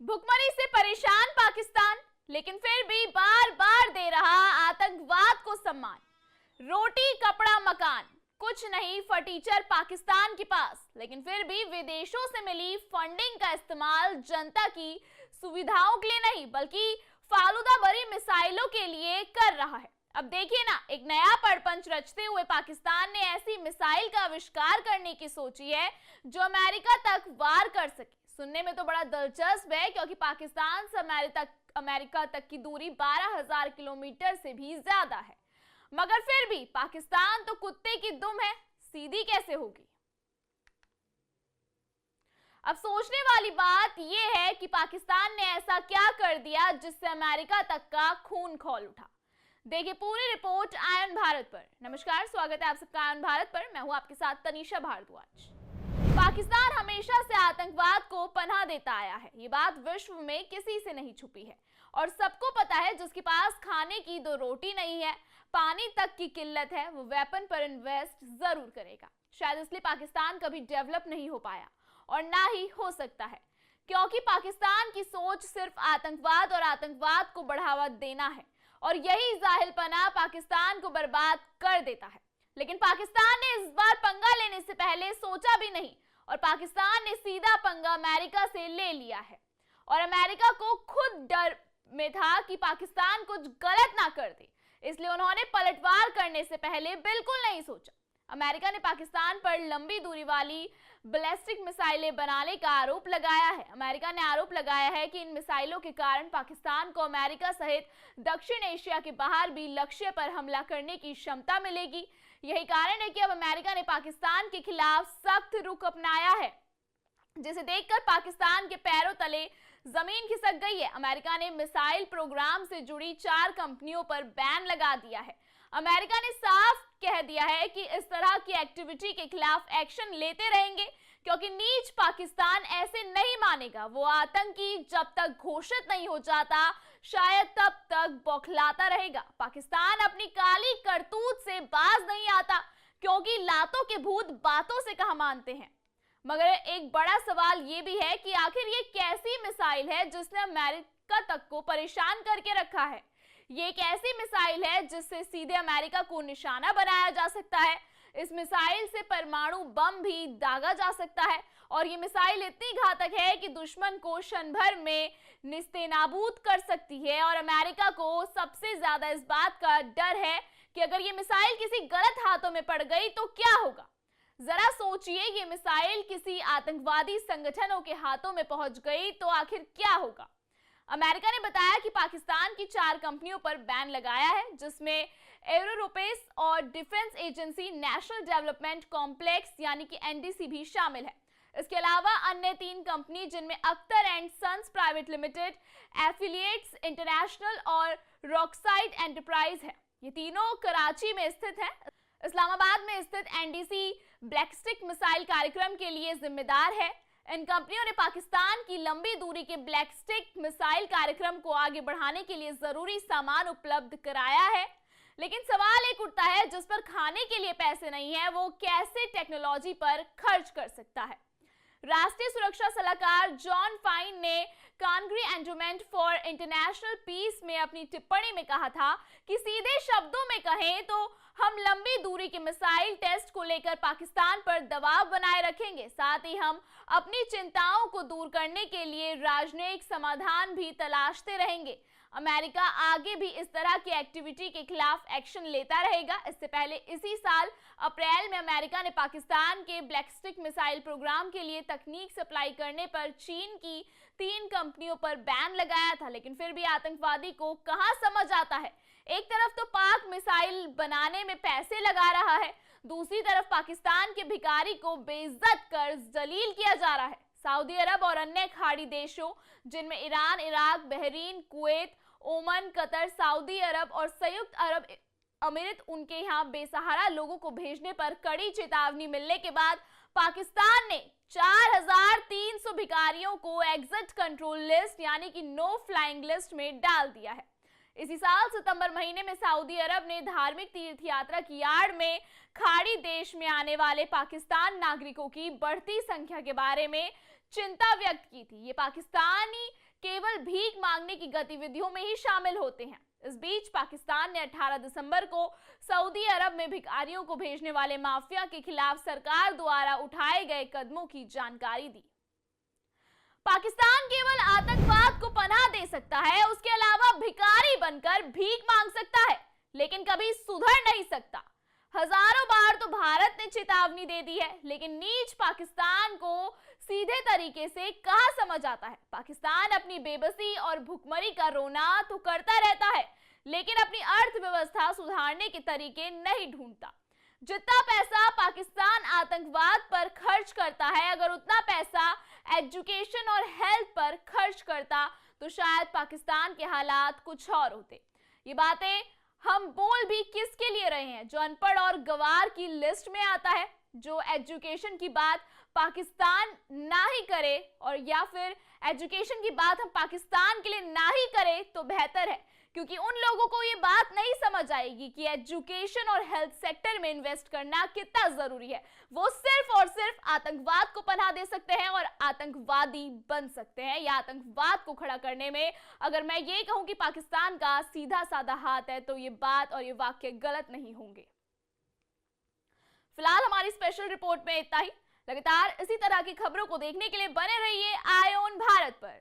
भुखमरी से परेशान पाकिस्तान, लेकिन फिर भी बार बार दे रहा आतंकवाद को सम्मान। रोटी कपड़ा मकान कुछ नहीं फटीचर पाकिस्तान के पास, लेकिन फिर भी विदेशों से मिली फंडिंग का इस्तेमाल जनता की सुविधाओं के लिए नहीं बल्कि फालूदा भरी मिसाइलों के लिए कर रहा है। अब देखिए ना, एक नया पड़पंच रचते हुए पाकिस्तान ने ऐसी मिसाइल का आविष्कार करने की सोची है जो अमेरिका तक वार कर सके। सुनने में तो बड़ा दिलचस्प है, क्योंकि पाकिस्तान से अमेरिका तक की दूरी 12,000 किलोमीटर से भी ज्यादा है। मगर फिर भी पाकिस्तान तो कुत्ते की दुम है, सीधी कैसे होगी। अब सोचने वाली बात यह है कि पाकिस्तान ने ऐसा क्या कर दिया जिससे अमेरिका तक का खून खौल उठा। देखिए पूरी रिपोर्ट आयन भारत पर। नमस्कार, स्वागत है आप सबका आयन भारत पर। मैं हूं आपके साथ तनीषा भारद्वाज। पाकिस्तान हमेशा से आतंकवाद को पनाह देता आया है, ये बात विश्व में किसी से नहीं छुपी है और सबको पता है। जिसके पास खाने की दो रोटी नहीं है, पानी तक की किल्लत है, वो वेपन पर इन्वेस्ट जरूर करेगा। शायद इसलिए पाकिस्तान कभी डेवलप नहीं हो पाया और ना ही हो सकता है, क्योंकि पाकिस्तान की सोच सिर्फ आतंकवाद और आतंकवाद को बढ़ावा देना है और यही जाहिलपना पाकिस्तान को बर्बाद कर देता है। लेकिन पाकिस्तान ने इस बार पंगा लेने से पहले सोचा भी नहीं और पाकिस्तान ने सीधा पंगा अमेरिका से ले लिया है। और अमेरिका को खुद डर में था कि पाकिस्तान कुछ गलत ना कर दे, इसलिए उन्होंने पलटवार करने से पहले बिल्कुल नहीं सोचा। अमेरिका ने पाकिस्तान पर लंबी दूरी वाली बैलिस्टिक मिसाइलें बनाने का आरोप लगाया है। अमेरिका ने आरोप लगाया है कि इन मिसाइलों के कारण पाकिस्तान को अमेरिका सहित दक्षिण एशिया के बाहर भी लक्ष्य पर हमला करने की क्षमता मिलेगी। यही कारण है कि अब अमेरिका ने पाकिस्तान के खिलाफ सख्त रुख अपनाया है, जिसे देखकर पाकिस्तान के पैरों तले जमीन खिसक गई है। अमेरिका ने मिसाइल प्रोग्राम से जुड़ी 4 कंपनियों पर बैन लगा दिया है। अमेरिका ने साफ कह दिया है कि इस तरह की एक्टिविटी के खिलाफ एक्शन लेते रहेंगे, क्योंकि नीच पाकिस्तान ऐसे नहीं मानेगा। वो आतंकी जब तक घोषित नहीं हो जाता, शायद तब तक बौखलाता रहेगा। पाकिस्तान अपनी काली करतूत से बाज नहीं आता, क्योंकि लातों के भूत बातों से कहां मानते हैं। मगर एक बड़ा सवाल ये भी है कि आखिर ये कैसी मिसाइल है जिसने अमेरिका तक को परेशान करके रखा है। ये एक ऐसी मिसाइल है जिससे सीधे अमेरिका को निशाना बनाया जा सकता है। इस मिसाइल से परमाणु बम भी दागा जा सकता है और ये मिसाइल इतनी घातक है कि दुश्मन को क्षण भर में निस्तेनाबूद कर सकती है। और अमेरिका को सबसे ज्यादा इस बात का डर है कि अगर ये मिसाइल किसी गलत हाथों में पड़ गई तो क्या होगा। जरा सोचिए, ये मिसाइल किसी आतंकवादी संगठनों के हाथों में पहुंच गई तो आखिर क्या होगा। अमेरिका ने बताया कि पाकिस्तान की 4 कंपनियों पर बैन लगाया है, जिसमें एरोस्पेस और defence agency national development complex यानी कि एनडीसी भी शामिल है। इसके अलावा अन्य 3 कंपनी, जिनमें Akhtar and sons private limited, affiliates international और रॉकसाइड एंटरप्राइज है। ये तीनों कराची में स्थित है। इस्लामाबाद में स्थित एनडीसी बैलिस्टिक मिसाइल कार्यक्रम के लिए जिम्मेदार है। इन कंपनियों ने पाकिस्तान की लंबी दूरी के बैलिस्टिक मिसाइल कार्यक्रम को आगे बढ़ाने के लिए जरूरी सामान उपलब्ध कराया है। लेकिन सवाल एक उठता है, जिस पर खाने के लिए पैसे नहीं है, वो कैसे टेक्नोलॉजी पर खर्च कर सकता है। राष्ट्रीय सुरक्षा सलाहकार जॉन फाइन ने Kangri endowment for international piece में अपनी टिप्पणी में कहा था कि सीधे शब्दों में कहें तो हम लंबी दूरी के मिसाइल टेस्ट को लेकर पाकिस्तान पर दबाव बनाए रखेंगे। साथ ही हम अपनी चिंताओं को दूर करने के लिए राजनयिक समाधान भी तलाशते रहेंगे। अमेरिका आगे भी इस तरह की एक्टिविटी के खिलाफ एक्शन लेता रहेगा। इससे पहले इसी साल अप्रैल में अमेरिका ने पाकिस्तान के बैलिस्टिक मिसाइल प्रोग्राम के लिए तकनीक सप्लाई करने पर चीन की 3 कंपनियों पर बैन लगाया था। लेकिन फिर भी आतंकवादी को कहां समझ आता है। एक तरफ तो पाक मिसाइल बनाने में पैसे लगा रहा है, दूसरी तरफ पाकिस्तान के भिखारी को बेइज्जत कर जलील किया जा रहा है। सऊदी अरब और अन्य खाड़ी देशों, जिनमें Iran, Iraq, Bahrain, Kuwait, Oman, Qatar, Saudi Arab और संयुक्त अरब अमीरात, उनके यहाँ बेसहारा लोगों को भेजने पर कड़ी चेतावनी मिलने के बाद पाकिस्तान ने 4,300 भिखारियों को एग्जिट कंट्रोल लिस्ट यानी कि नो फ्लाइंग लिस्ट में डाल दिया है। इसी साल सितंबर महीने में सऊदी अरब ने धार्मिक तीर्थ यात्रा की आड़ में खाड़ी देश में आने वाले पाकिस्तान नागरिकों की बढ़ती संख्या के बारे में चिंता व्यक्त की थी। ये पाकिस्तानी केवल भीख मांगने की गतिविधियों में ही शामिल होते हैं। इस बीच पाकिस्तान ने 18 दिसंबर को सऊदी अरब में भिखारियों को भेजने वाले माफिया के खिलाफ सरकार द्वारा उठाए गए कदमों की जानकारी दी। पाकिस्तान केवल आतंकवाद को पनाह दे सकता है, उसके अलावा भिखारी बनकर भीख मांग सकता है, लेकिन कभी सुधर नहीं सकता। हजारों बार तो भारत ने चेतावनी दे दी है, लेकिन नीच पाकिस्तान को सीधे तरीके से कहां समझ आता है। पाकिस्तान अपनी बेबसी और भुखमरी का रोना तो करता रहता है, लेकिन अपनी अर्थव्यवस्था सुधारने के तरीके नहीं ढूंढता। जितना पैसा पाकिस्तान आतंकवाद पर खर्च करता है, अगर उतना पैसा एजुकेशन और हेल्थ पर खर्च करता तो शायद पाकिस्तान के हालात कुछ और होते। ये बातें हम बोल भी किसके लिए रहे हैं? जो अनपढ़ और गवार की लिस्ट में आता है, जो एजुकेशन की बात पाकिस्तान ना ही करे, और या फिर एजुकेशन की बात हम पाकिस्तान के लिए ना ही करें तो बेहतर है, क्योंकि उन लोगों को ये बात नहीं समझ आएगी कि एजुकेशन और हेल्थ सेक्टर में इन्वेस्ट करना कितना जरूरी है। वो सिर्फ और सिर्फ आतंकवाद को पनाह दे सकते हैं और आतंकवादी बन सकते हैं, या आतंकवाद को खड़ा करने में अगर मैं ये कहूं कि पाकिस्तान का सीधा साधा हाथ है, तो ये बात और ये वाक्य गलत नहीं होंगे। फिलहाल हमारी स्पेशल रिपोर्ट में इतना ही। लगातार इसी तरह की खबरों को देखने के लिए बने रहिए आय ऑन भारत पर।